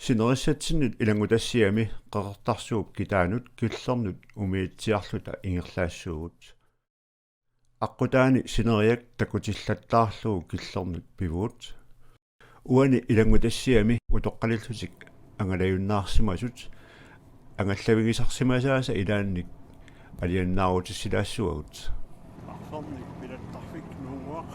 Sinerissatsinut ilangutassiami qeqertarsuup kitaanut killernet umiitsiarluta ingerlaassuugut aqutaani sineriak takutillattaarlugu killernet pivuut uani ilangutassiami utoqqalillutik angalayunnaarsimasut angallavigisarsimasaasa ilaannik aliannaaruutissilaassuagut arsornik pilattarfik nuunguaq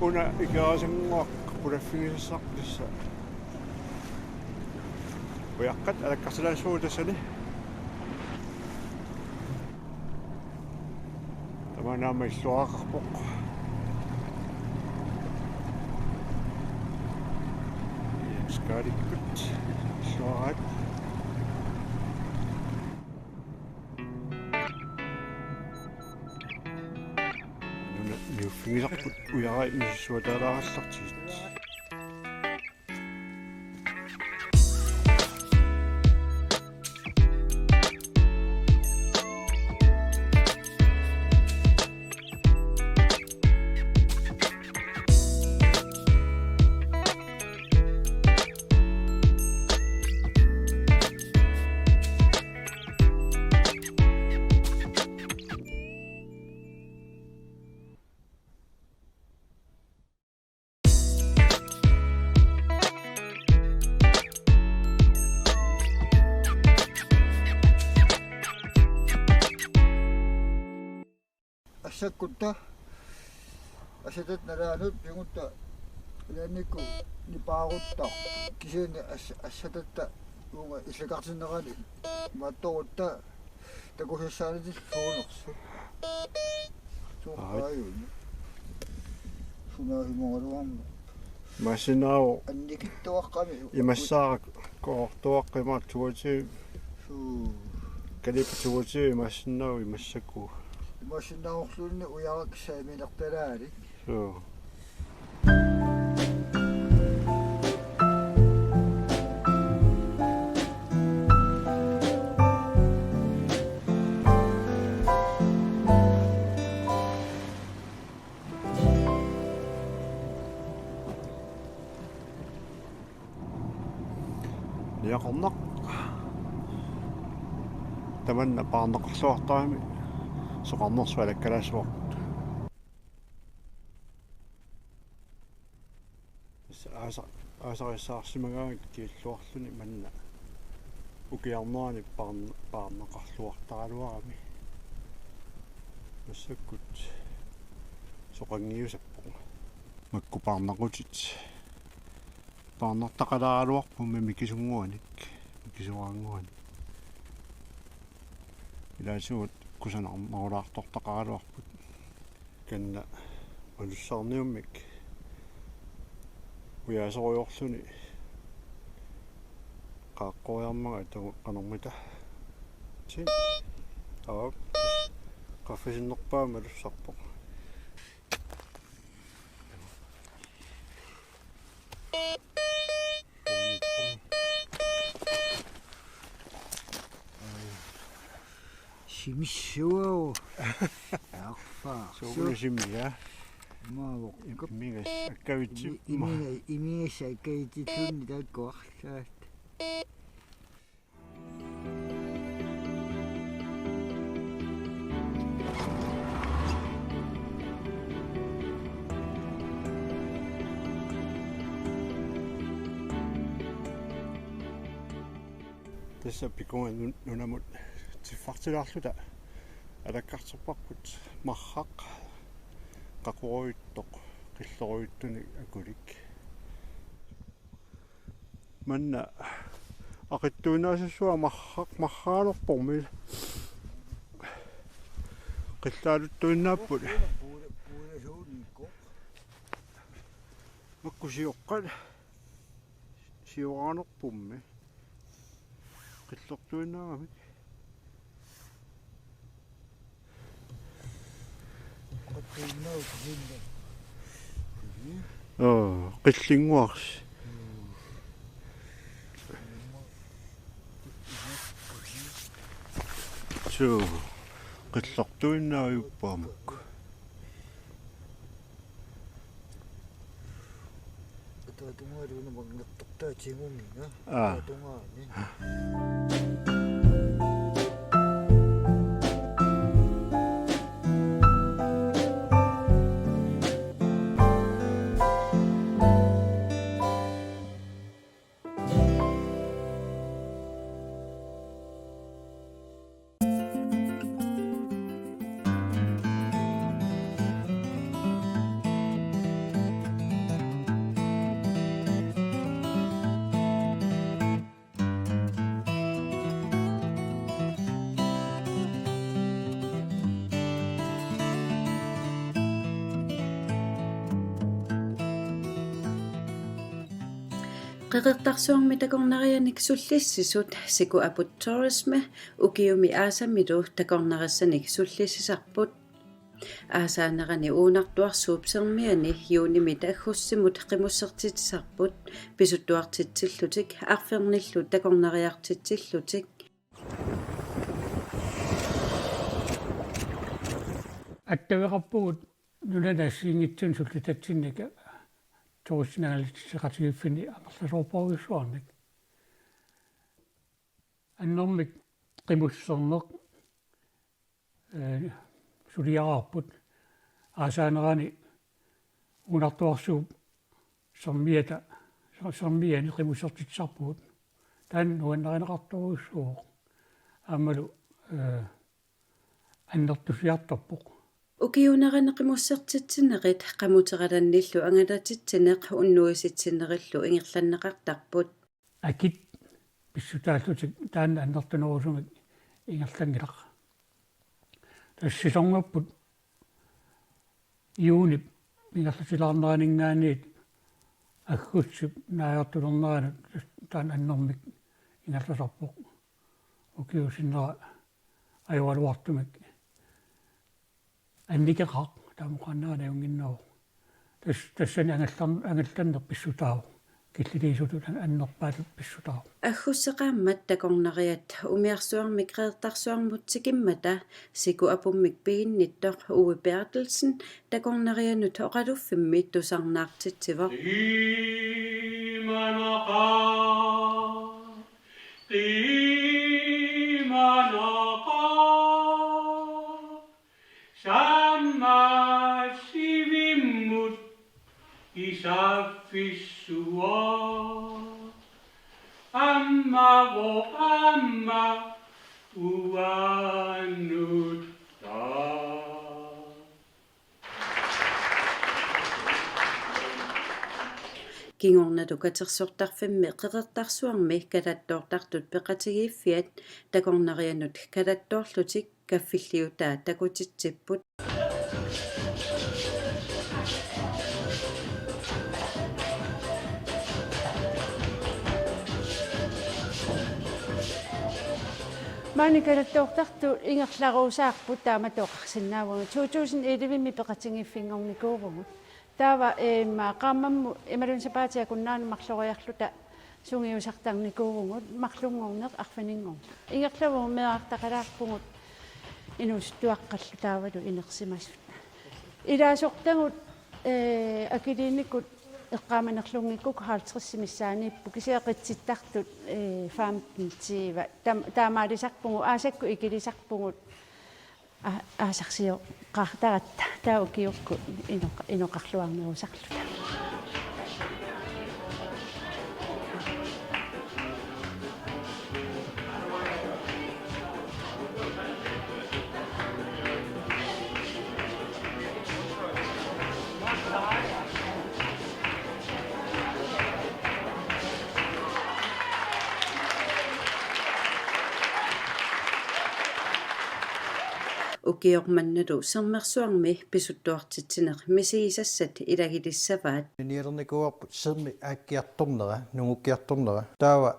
una ikaasanguaq pulaffigisassartissa uyaqqat alakkarsilaassuutassani tamanaama illuaqarpoq skalikkut illuaqat Figisarput uyarai missuatalaarallartigit Asakutta asatat nalaanut pingutta ilaannikku nipaarutta kisiani assatatta uunga иллакартиннерани маатторутта такусассаанати суунерсу суааюни сунаахимогалуарма масинаа анникиттуаққами имассаарак коортуаққимаат туати суу калипатуати имассинаа имассакку имассинааорлуунни уярак сааминерталаали суу Niaqornaq tamanna paarneqarluartaami soqarnersu alakkalaasuarput aasarisaarsimagaagit kiilluarluni manna ukiarnerani paarneqarluartaraluarami massakkut soqangiusappoq makkupaarnequtit paarnertaqalaaluarpummi mikisunguanik mikisuaanguanik ilaasuut kusanarmarulaartortaqaraluarput kanna ulussaarniummik uyaasoriorluni qaaqqoriarmaga qanermita tin aap qaffisinnerpaama lussarpoq Simisuau arfa suusimia maavoq migas akkavitsi imisa kaititsunni takkuarlaat tässä pikkuinen nunamut tiffartilaarluta alakkarterparput marraq qaquruittoq qilleruittuni akulik manna aqittuunaasassua marraq marraalerpormi qillaaluttuinnaappu puula suunnikko makkusiuqqal siuqaanerpummi qillortuinnaarami qattuinnau sinna qillinguars so qillortuinnaariuppaamuk tatungaruuna mangattortaatsingungiga Ah. tatungaani Qeqertarsuarmi takornarianik sullissisut siku aput tourisme ukiumi aasammilu takornarissanik sullissisarput aasaanerani uunartuarsuupsermiani juunimi taagussimut qimussertitisarput pisuttuartitsillutik arfernillu takornariartitsillutik аттавеқарпугут нуланассиингитсун суллитатсинника туриснаалитсеқатигиффини амерласоорпоруссуарник аннормик қимуссернеқ сулиараарпут аасаанерани унартуарсууп сэрмиани қимуссертитсарпугут таан нуаннеринеқарторуссуоқ аамалу аннертусиарторпоқ ukiuneraniqimussertitsinneqit qamuteqalannillu angalatitsinneq unnuisitsinnerилlu ingерланнеқартарпут акит писсутааллутик таанна аннертунерусумик ингерлангилақ тассисорнерпут юунип ингерлатилаарнеранингааниит аггутсуп наajortulerneraanut таан аннэрмик ингерласарпоқ укиусиннера аюалуартумик анникеқақ таамуқаннерана юнгиннеру тассани ангалланнер писсутаау киллилиисутут аннерпаалут писсутаау аггуссеқааммат такорнариат умиарсуармик қеэртарсуармут сикиммата сику апуммик пигинниттоқ Uwe Bertelsen такорнарианут оқалуффимми тусарнаартитсивақ Sammasivimut isafissua amma vo amma uannutta. Kingornatukatsersortarfimmi qeqertarsuarmi kalattoortartut peqatigiiffiat takornarianut kalattoorlutik kaffilliutaa takutitsipput Maanikalattoortartu ingerlaruusaarput taamatoqarsinnaavunga 2011 peqatingiffingornikuurugut taava qaamammu imalunsapaatiakunnaanu marloriarluta sungiusartarnikuurugut marlungorneq arfaninngor ingerlavu meartaqalaarpungut inustuaqqallu taavalu inersimassut ilaasortangut akiliinikut eqqaamanerlungikkuk 50 missaaniippu kisiaqitsittartut faamtintiiva taamaalisarpungu aasakku ikilisarpungut aasarsiu qaartaratta taukiukku inoqarluarnerusarluta kiormannalu sermersuarmi pisuttuartitsineq misiisassat ilagilissavaat niernikuarput sermi aakkiartornera nungukkiartornera taava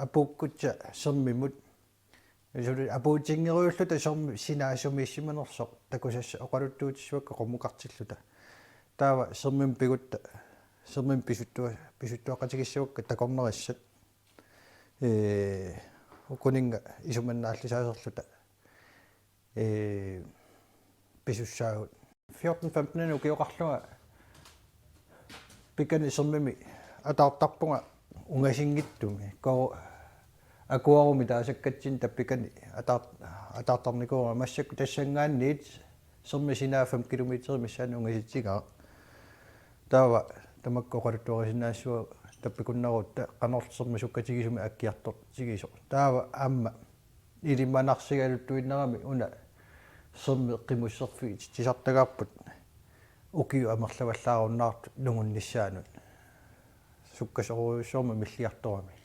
apukkutsa sermimut isuli apuutingeruulluta sermi sinaasumiissimanersoq takusassa oqaluttuutisuakka qomuqartilluta taava sermim pigutta sermim pisuttuaqatigissavakka takornerissat ukuninga isumannaallisaaserluta pisussaagut 14-15 ukiоqarluga pikani sermimi ataartarpunga ungasingittumi ko akuarumi taasakkatsin tappikani ataartarnikuura massakku tassangaanniit sermi sinaa 5 kilometer missaani ungasitigaa taava tamakkoqaluttuarisinaassua tappikunnaruutta qanorsermi sukkatigisumi akkiartortigiso taava aamma ilimmanarsigaluttuinnerami una sermi qimusserfi tisartagaarput ukiu amerlavallaarunnаарtu lungunnissaanut sukkasoruussormi milliartorami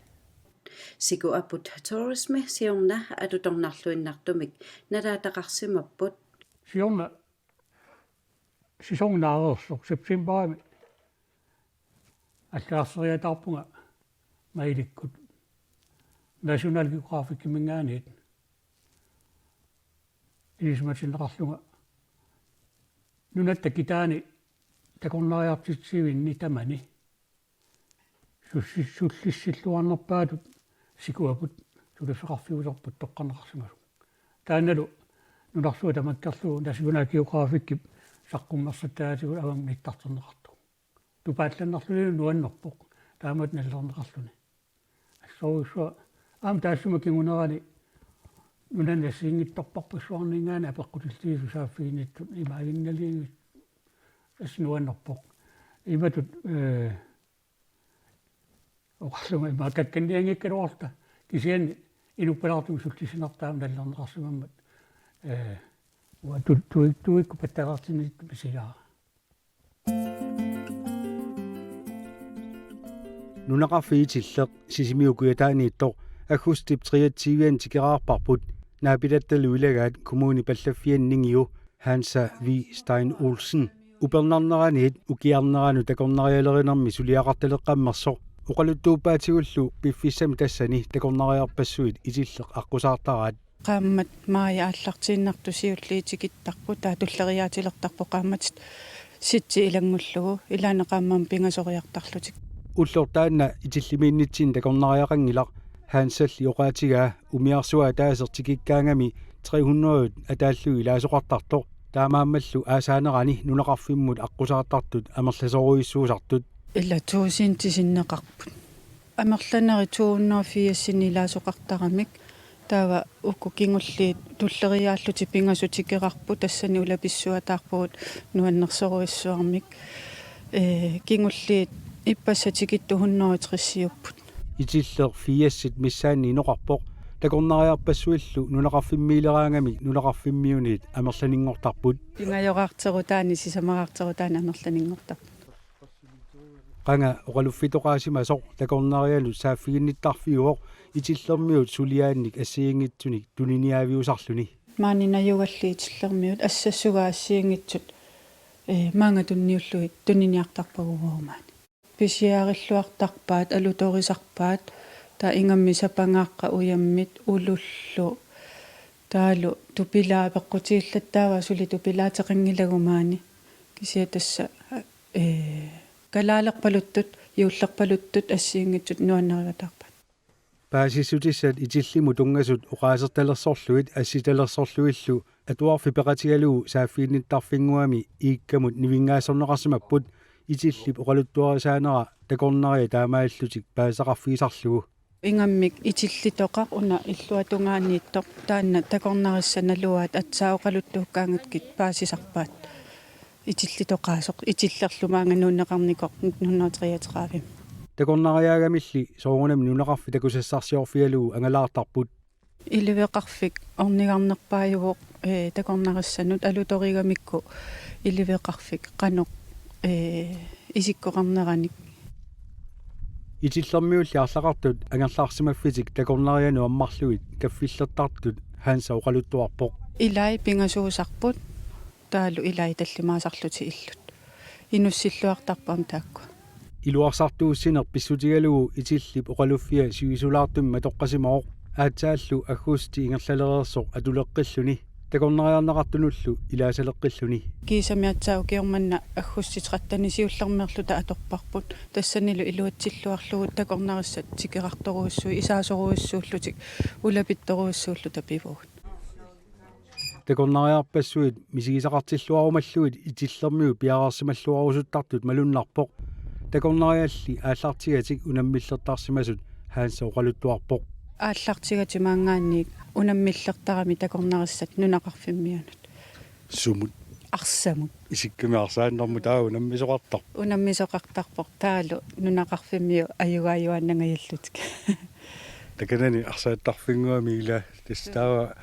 siku aput tourismi siorna atutornarluinnartumik nalaataqarsimapput siorna sisongnaareersoq septemberami аллаассериатаарпунга маиликкут National Geographic мингаанит исматинеқарлунга нунатта китаани такорнариартитсивинни тамани суллиссиллуарнерпаатут сикуапут сулафеқарфиусерпут тоққанеқарсимасу тааналу нунарсуа тамаккерлуу National Geographic саққуммерсаттаатигу авам ниттартернеқарту тупаалланнарлуни нуаннерпоқ таамат наллернеқарлуни ассоруссуа аам таассума кигунерани нунаннассиингитторпарпассуарнингаана апеққутиллиису сааффигиниттут имаагинналиингит аснуаннерпоқ иматут оқарлума имаакканниангиккалуарта кисиани инуппалаартум суллисинертаам наллернеқарсимаммат уа туикку паттараартинит писигаа нунақарфигитиллеқ сисимиукуятаанииттоқ аггустип 23 тикераарпарпут наапилатталу илагаат коммуни паллаффианнингиу Hansa V Stein Olsen упернарнераниит укиарнерану такорнариалеринерми сулиақарталеққаммерсоқ оқалуттуупаатигуллу пиффиссами тассани такорнариарпассуит исиллеқ аққусаартараат qaammat maaya аллартииннарту сиуллиитикиттарпу таа туллериаатилертарпу qaammatит ситси илангуллугу илаанеқааммам пингасориартарлутик уллортаанна итиллимииннитсин такорнариақангилақ Hansall иоқаатигаа умиарсуа таасертикиккаангами 300 атааллуи илаасоқартартоқ таамааммаллу аасаанерани нунеқарфиммут аққусаартартут амерласоруиссуусартут illa tuusiintisinnеқарпут амерланери 280 илаасоқартарамик таава укку кингуллиит туллериааллути пингасутикерарпу тассани улаписсуатаарпугут нуаннерсоруиссуармик кингуллиит иппассатикитту 130 итиллер фиассит миссаанни ноқарпоқ такорнариарпассуиллу нунеқарфиммиилераангами нунеқарфиммиунит амерланингортарпут пингайораартерутаани сисамараартерутаани амерланингортар qanga oqaluffitoqaasimasoq takornarialu saaffiginnittарфиуоq итиллермиут сулиаанник ассиингитсуник тунниавиусарлүни маанинаюгаллиитиллермиут ассассугаа ассиингитсут маанга тунниуллуит тунниниартарпагугуумаани писиариллуартарпаат алуторисарпаат та ингамми сапангааққа уяммит улуллу таалу тупилаа пеққутииллаттаава сули тупилаатеқингилагумаани кисиатасса калаалерпалуттут юуллерпалуттут ассиингитсут нуаннериватарпат паасиссутиссат итиллиму тунгасут оqaасерталерсорлуит асситалерсорлуиллу атуарфи пеқатигалуу сааффиинниттарфингуами ииккамут нивингаасорнеқарсимаппут итиллип оqaluttuarisaanera такорнари таамааллутик паасақарфигисарлугу ингаммик итиллитоқар уна иллуатунгаанииттоқ таанна такорнариссаналуаат атсаоқалуттууккаангиткит паасисарпаат итиллитоқаасоқ итиллерлумаангануунеқарникоқ 133 такорнариаагамилли соорунами нунеқарфи такусассарсиорфиалугу ангалаартарпут иливеқарфик орнигарнерпааюгоқ такорнариссанут алуторигамикку иливеқарфик қаноқ исиккоқарнераник итиллермиулли арлақартут ангерлаарсимаффитик такорнариану аммарлуит каффиллертартут haansa uqaluttuarpoq Ilai pingasuusarput taalu ilai tallimaasarluti illut. Inussилluартарпам таакку. Iluarsartuussineq pissutigalugu itillip uqaluffia sivisulaartumma toqqasimaoq aatsaаллу аггуусти ингерлалерерсоq атулеққиллуни такорнариарнеқартунуллу илаасалеққиллуни Кисамиатсаа укиорманна аггусситеқаттани сиуллермерлута аторпарпут тассанилу илуатсиллуарлугут такорнариссат тикеқарторуuссуи исаасоруuссууллутик улапитторуuссууллута пивугут. такорнариарпассуит мисигисақартиллуарумаллуит итиллермиу пиараарсималлуарусуттартут малуннарпоq такорнариалли ааллартигатик унаммиллертарсимасут хаанса уqaluttuarpoq ааллартигатимаангаанниик унаммиллертарами такорнариссат нунақарфиммиунут сумут арсамут исиккимиарсааннэрму таа унаммисоқартар унаммисоқартарпоқ таалу нунақарфиммиу аюгааюаннангайаллутик таканани арсааттарфингуами ила тастава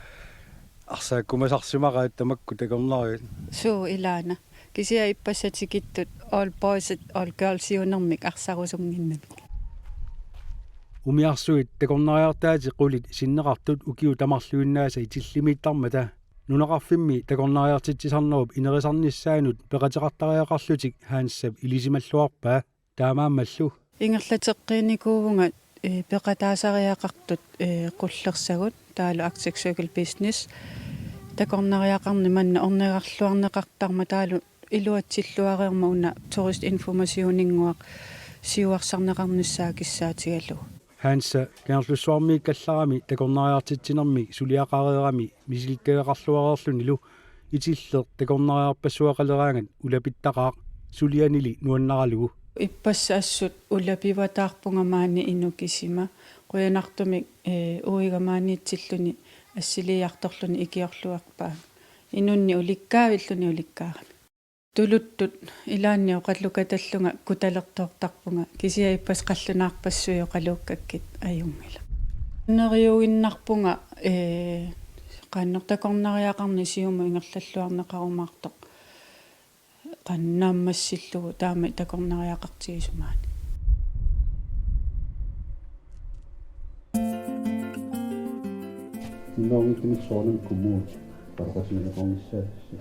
арсааккумасарсимараат тамакку такорнариат суу илаана кисиа иппассатикиттут all boys all girls юнэрмик арсарусунгиннамик умиарсуит такорнариартаати qulит синнеқартут укиу тамарлуиннааса итиллимиттармата нунақарфимми такорнариартитсисарнеруп инерисарниссаанут пеқатеқартариақарлутик хаассап илисималлуарпаа таамааммаллу ингерлатеққиникуувнга пеқатаасариақартут қуллерсагут таалу architectural business такорнариақарни манна орнеқарлуарнеқартарма таалу илуатсиллуариерма уна tourist informationингуақ сиуарсарнеқарниссаа киссаатигалу хаанса кеарлуссуармиик калларами такорнариартитсинерми сулиақареерами мисилккеқарлуареерлунилу итиллер такорнариарпассуақалераангат улапиттақаақ сулианили нуаннаралугу иппассаассут улапиватаарпунгамаани инукисима қуянартумик уигамааниитсиллуни ассилиарторлуни икиорлуарпаа инунни уликкаавиллуни уликкаарами тулуттут илааннио қаллукаталлунга куталертоортарпунга кисиа иппас қаллунаарпассуйо қалууккаккит аюнгила нериуиннарпунга qannertakornariaqarni siumu ingerlalluarneqarumаарtoq qannaammassillugu taama takornariaqartigisumaani Innoornittimissuarnam kommunut qarqasineqornissaassi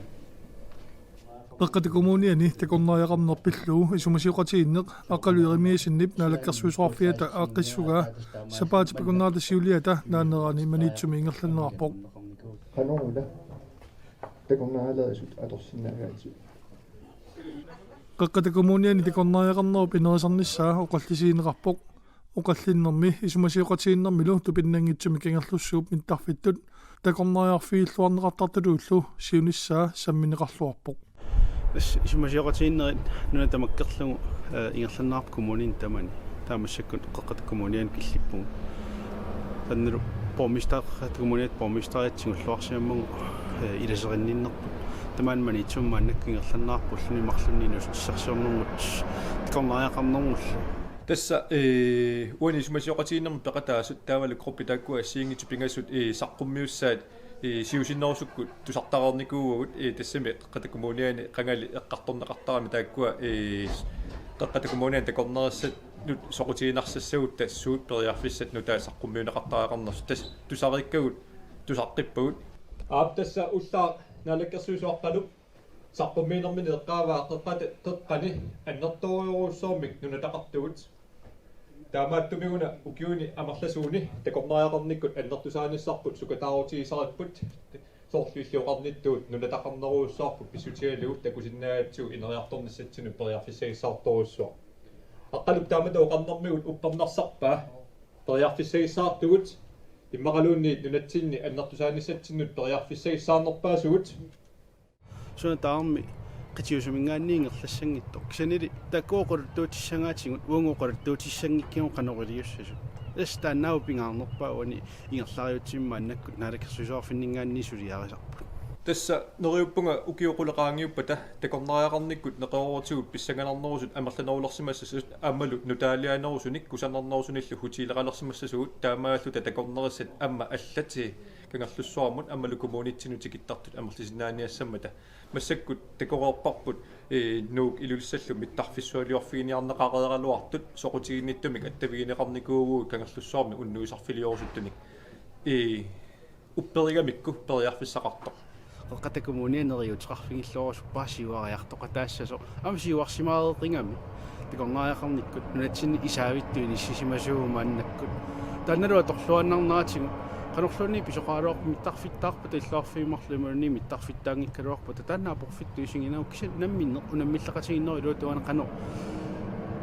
Peqqatikommuniani takornariaqarnerpilluu isumasiuqatiinneq aqaluirimiisinnip naalakkersuisuarfiata aaqqissugaa sapaati pikunnaatasiuliata naannerani maniitsumi ingerlalnerarpoq qanorula takornarialaasut atorsinnaagaati Peqqatikommuniani takornariaqarnerup inerisarnissaa oqallisiineqarpoq oqallinnermi isumasiuqatiinnermilu tupinnangitsumi kingerlussuup mittarfittut takornariarfiilluarneqartartuluullu siunissaa sammineqarluarpoq исумасиоқатииннерит нуна тамаккерлугу ингерланнаарп коммунин тамани таамассаккут қеққатаккоммуниан киллиппугу таннеру помистааққат коммуниат помистариатсигуллуарсиаммагу иласеринниннерпут тамаанмани итсуммааннак ингерланнаарпуллуни марлунниинус иссарсиорнэрмут такорнариақарнэрмуллу тасса уани исумасиоқатииннерми пеқатаасут таавалу группи тааккуа ассиингитсу пингассут саққуммиуссаат сиусиннерусуккут тусартаарникуугут тассами қатакумуниани қангали эққарторнеқартарами тааккуа қаққатакумуниан такорнериссат нут соқутиинарсассагут тассуут периарфиссат нутаа саққуммиунеқартаақарнерс тас тусариккагут тусаққиппагут тасса уллаа налаккерсуусуарпалуп саққуммиинермини эққааваа қеққата теққани аннерториоруссоормик нунатақартугут таамааттумигуна укиуни амерласууни такорнариақарниккут аннертусааниссарпут сукатаарутигисариппут соорлуиллуоқарниттуут нунатақарнеруussаарпут писсутигалугут такусиннаатсуу инериарторниссатсуну периарфиссагиссаартуруссуа аққалуп таамата оқарнэрмигут уппернарсарпаа периарфиссагиссаартугут иммақалуунни нунатсинни аннертусааниссатсиннут периарфиссагиссаарнерпаасугут суна таарми qitiusumingaaниингерлассангитто кисанили таккооқорттуутиссангаатигут уангооқорттуутиссангиккиу канорилиуссасу эстаанаау пингаарнерпаауани ингерлариутсимма аннаккут наалаккерсуисуарфиннингаанни сулиарисарпут тасса нериуппунга укиоқулеқаангиуппата такорнариақарниккут неқеруутигут писсанганарнерусут амерланерулерсимассасут аммалу нутаалианерусуник кусаннернерусуниллу хутилеқалерсимассасугут таамааллута такорнериссат амма аллати кангерлуссуармут аммалу коммунитсинутикиттартут амерлисинааниассаммата массаккут такореерпарпут нуук илулиссаллу миттарфиссуалиорфигиниарнеқареералуартут соқутигинниттумик аттавигинеқарникуугуу кангерлуссуарми уннуисарфилиорусуттуник upperigамикку периарфиссақартоқ qatakumunianeriutqarfingillorusuppa siuariartoqa taassasо ам siuarsimaareqingami такорнаариақарниккут нунатсини исаавиттуини сисимасуумааннаккут таанналуа торлуаннарнаатигу qanoqluni pisoqaaloq mittарфиттаарпа иллаарфимарлумуни mittарфиттаангиккалуарпа таанаа порфитту исигинау киса намминне унаммиллақатигиннери илуутуана qano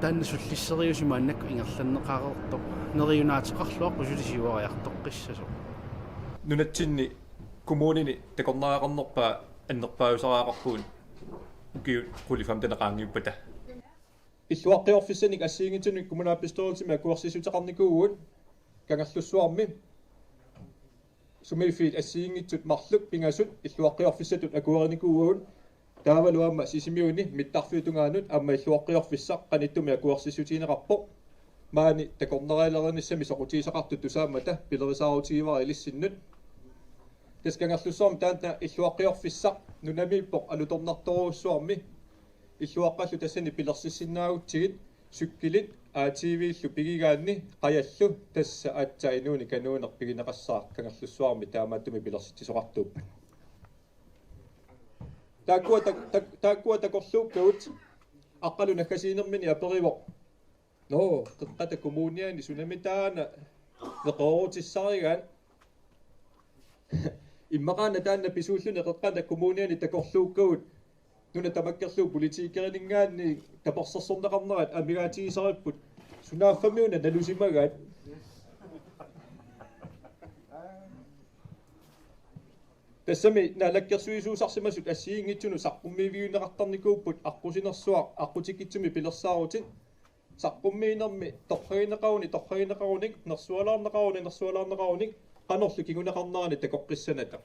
таанна суллиссериусимааннакку ингерланнеқарерто нериунаатеқарлуаққу сулисиуариартоққиссасо нунатсинни kommunini такорнаариақарнерпаа аннерпаусараақарпуун укиу qulifam танеқаангиуппата иллуаққиорфиссаник ассиингитсуник коммунааппистоолтими акуарсисутеқарникуугут кангаллуссуарми сумифит ассиингитсут марлук пингасут иллуаққиорфиссатут акуариникуугут таавалуамма сисимиуни миттарфиутунгаанут амма иллуаққиорфиссақ қаниттуми акуарсисутинеқарпо маани такорнериалерниссами соқутисақартут тусаамата пилерисаарутигивара илиссиннут тэскангаллуссуарми таанна иллуаққиорфиссақ нунамиппоқ алуторнарторуссуарми иллуаққаллу тассани пилерсиссинаагутсигит суккилит аативииллу пигигаанни қаяллу тасса аатсаинууни кануунер пигинеқассаа кангаллуссуарми таамааттуми пилерситсисоқартууппат тааккуа такорлууккагут аққалу наккасиинермини аперивоқ но қеққата коммуниани сунамитаана неқорутиссаригаан иммақаана таанна писууллуни қеққата коммуниани такорлууккагут нуна тамаккерлуу политикерингаанни тапорсерсорнеқарнерат амигаатигисариппут сунааффамиуна налусимагаат тассами налаккерсуисуусарсимасут ассиингитсуну саққуммивиунеқартарникууппут аққусинерсуақ аққутиккитсуми пилерсаарутит саққуммиинерми торригинеқаруник нерсуалаарнеқаруник qanorlu kiguneqarnerani takoqqissanata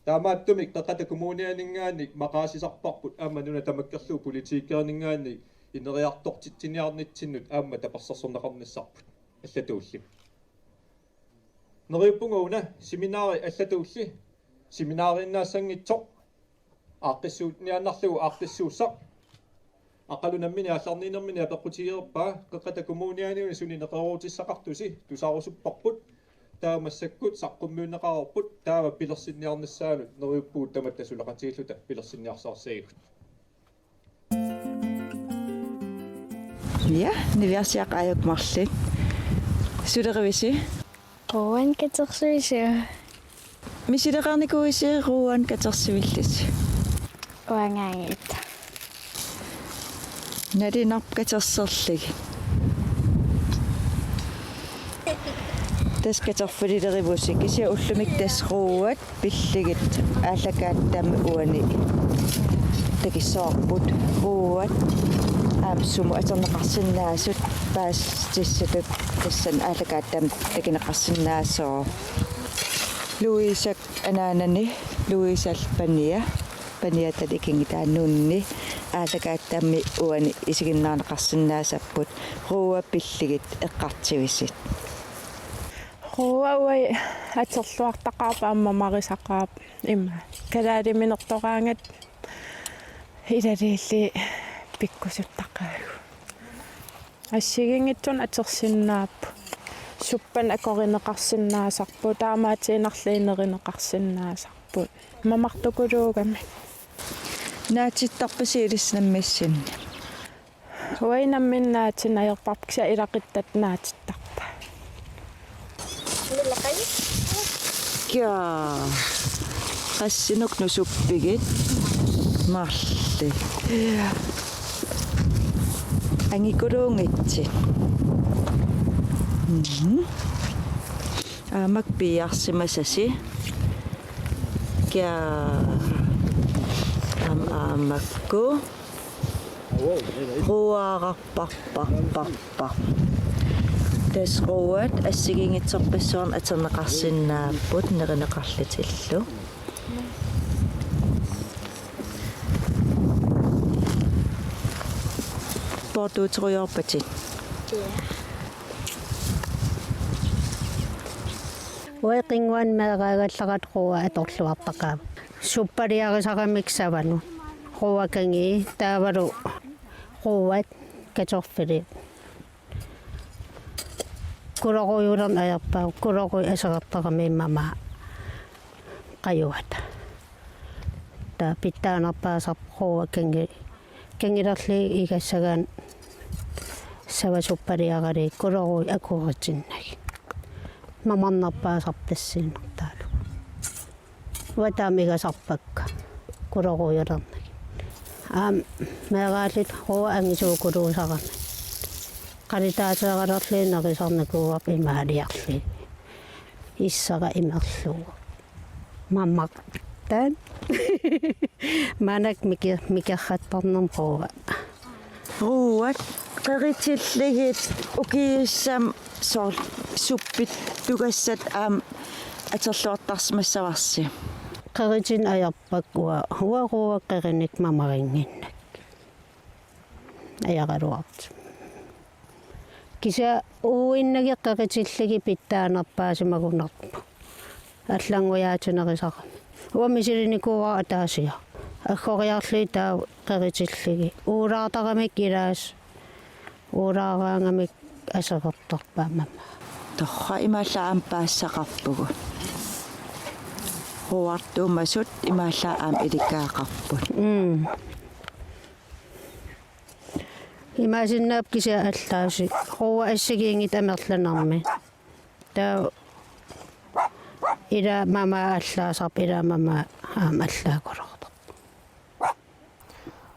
таамааттумик тақата коммунианингаанник мақаасисарпарпут аама нуна тамаккерлуу политиккернингаанник инериартортитсиниарнитсиннут аама тапассерсорнеқарниссарпут аллатуулли нериуппунгауна семинаари аллатуулли семинаариннаассангитсоқ ааққиссуутнианнарлугу ааққиссууссақ ақалунаммини алларнинермини апеққутигерпаа қеқата коммунианиуни сунинеқарутиссақартуси тусаарусуппарпут таамассаккут саққуммиунеқарерпут таама пилерсинниарнассаанут нериуппуут таматта сулақатигиллута пилерсинниарсаарсаагут Ja, niviarsiaq ajut marli. Suderivisi. Ruan katersuisi. Misideqarnikuisi ruan katersuillis. Uangaangit. Nadinarp katerserlig. Taskaterfulilerivusi kisia ullumik tasruuat pilligit ааллакааттаами уани такиссоорпут рууат аамсуму атернеқарсинаасут паастиссатут тассан ааллакааттаами такинеқарсинаассоо луисак анаанани луисалпания паниатат икингитааннуунни ааллакааттаами уани исигиннаарнеқарсинаасаппут рууа пиллигит эққартивисит Ruauai aterluartaqaapa ammamarisaqaap imma kalaaliminertoraangat ilaliilli pikkusuttaqaagu assigingitsun atersinnaappu suppan akorineqarsinnaasarpu taamaatiinarliinerineqarsinnaasarpu mamartukuluugami naatittarpasiilisnammissinni uinamminnaatsin ajerparpkisa ilaqittat naatittarpa Ja, qassinuk nusuppigit marli. Ja. Angikuluungitsi. Amak piarsimasasi. Ja. Amakku. Ruararparparparpa. Tasruat assigingitserpassuarn aterneqarsinnaaput nerineqarlatillu portuuteriorpatit Uiqinguan meeqaagallerat ruua atorluartaqaap suppaliarisaqamiksavanu ruuakangi taavalu ruuat katorfilit Kuroquyulan ajarpaa kuroqui asaqartaqami mama qajuata. Ta pittaanarpaasar quwa kengirarli ikassagaan savasuppariaqali kuroqui akuqatinnagi. Mamarnarpaasar tassiinnertaalu. Wataamigasarpakka kuroquyularnagi. Meeraalit quwa angisuukuluusaqami. Qalitaasaqalerli naqisarnakuuap imaaliarli. Issaqa imerluuq. Mammartaan. Manak mikerrattarnum quwa. Ruuat qeritsilligit ukiissam soor suppit tugassat aterluartarsmassavarsi. Qeritin ajarpak huwa quwa qerinik mamaringinnak. Ajaqaluart. Kisa uinnagi qeritilligi pittaanerpaasimagunarpu. Аллангуяатунерисара. Уамисилиникуа атаасиа. Аггориарлии таа qeritilligi. Уулаартарамик илаас. Уулаараангамик асеқартарпаамама. Торра имааллаам паассақарпугу. Хуартуумасут имааллаам иликкаақарпут. Имаасиннаап кися аллааси. Хуа ассигиингит амерланарми. Таа ila mama allaasarp ila mama allaakulorta.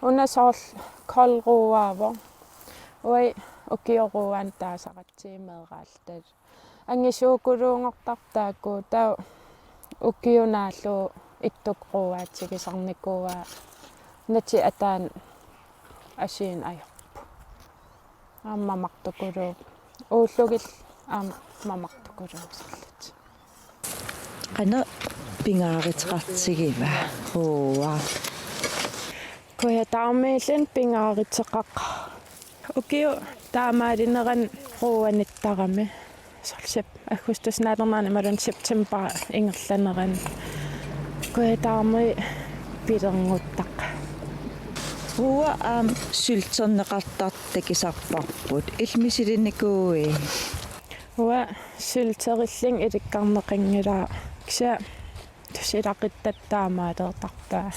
Una sool kolruaavo. Oi okioruan taasaqatsiimeeraaltat. Angisuukuluungortartaakku taa ukionaallu ittukruaatigisarnikuua nati ataan asiin ajorpu. Mammartukulu uullugil mammartukuluusallat. Qana pingaariteqartigiva huwa koya taarmiillan pingaariteqaq ukio taamaalineran ruuanittaqami sorsep agustusnaalernaani malun september ingerlaneran koya taarmi pilerngutaq huwa sylterneqartartakisarparput ilmisilinikuui huwa sylterilling ilikkarneqingilaa kisa tusilaqittattaamaalertarpaa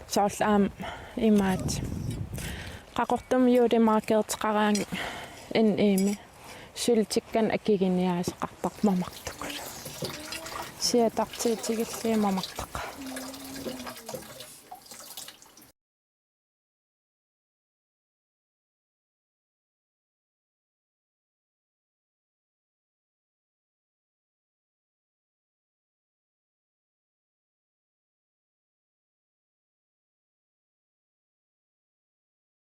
soorlaam imaat qaqortum juulimarkeerteqaraang iimi syltikkan akiginiaaseqartarmamartukul siatartiitigilliimamartaqa